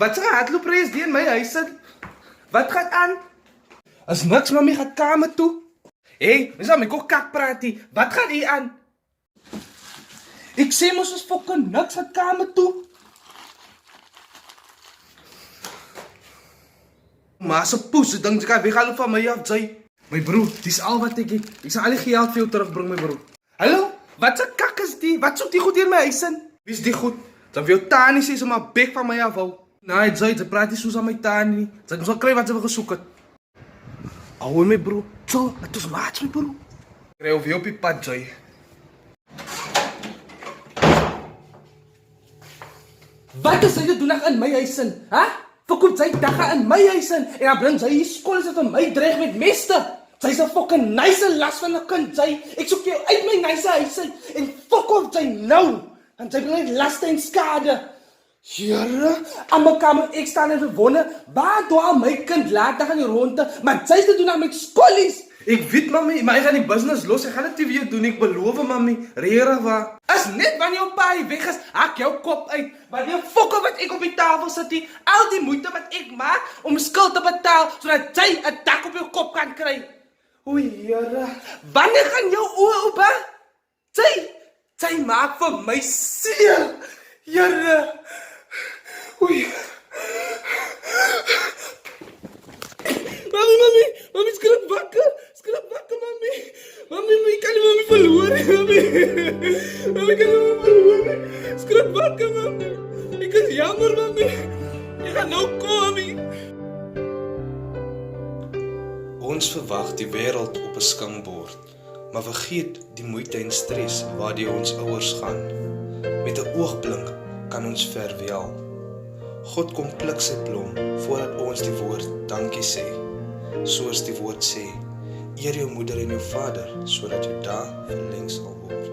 Wat se hardloopreis die in my huis in? Wat gaan aan? As niks, mami gaan kamer toe. Hey, mens aan my kok kak praat hier. Wat gaan hier aan? Ek sê mos ons fucking niks gaan kamer toe. Maar se poes, ek dink jy kan weggaan van my af, jy. My broer, dis al wat ek het. Ek sal al die geld vir jou terugbring, my broer. Hallo? Wat se kak is die? Wat soek die goed hier in my huis in? Wie is die goed? Dan vir jou tannie sê so maar bek van my af hou. Nee, jy praat nie soos aan my tannie. Sy moet kry wat sy wil gesoek het. Hou my broer. Zo, het is maat, my broer. Kry of jy op die pad, jy. Wat is jy doen in my huis in? Hè? Verkoop sy dagga in my huis in en dan bring sy hier skool is dat my dreig met meste. Sy's 'n fucking nice las van 'n kind, sy. Ek soek jou uit my nice huis uit en fuck off sy nou. En sy bring net laste en skade. Here, aan my kamer ek staan en verwonder, waar dwaal my kind laat dan gaan die ronde, maar sy se doen aan my skolies. Ek weet mami, maar ek gaan die business los. Ek gaan dit vir jou doen, ek beloof mami. Regtig waar. As net wanneer jou pa weg is, hak jou kop uit. Maar die fokke wat ek op die tafel sit, die, al die moeite wat ek maak om skuld te betaal sodat jy 'n dak op jou kop kan kry. O, Here, wanneer gaan jou oë oop? Jy maak vir my seer. Here. Oei. Mami, skrik wakker, mami. Mami, kan nie mami verloor, mami. Mami, kan nie mami verloor. Skrik wakker, mami. Ek is jammer, mami. Ek gaan nou kom, mami. Ons verwag die wêreld op 'n skingbord, maar vergeet die moeite en stres waardeur ons ouers gaan. Met 'n oogblink kan ons verwel. God kom pluk sy blom voordat ons die woord dankie sê. Soos die woord sê, eer jou moeder en jou vader, sodat jou dae verleng sal word.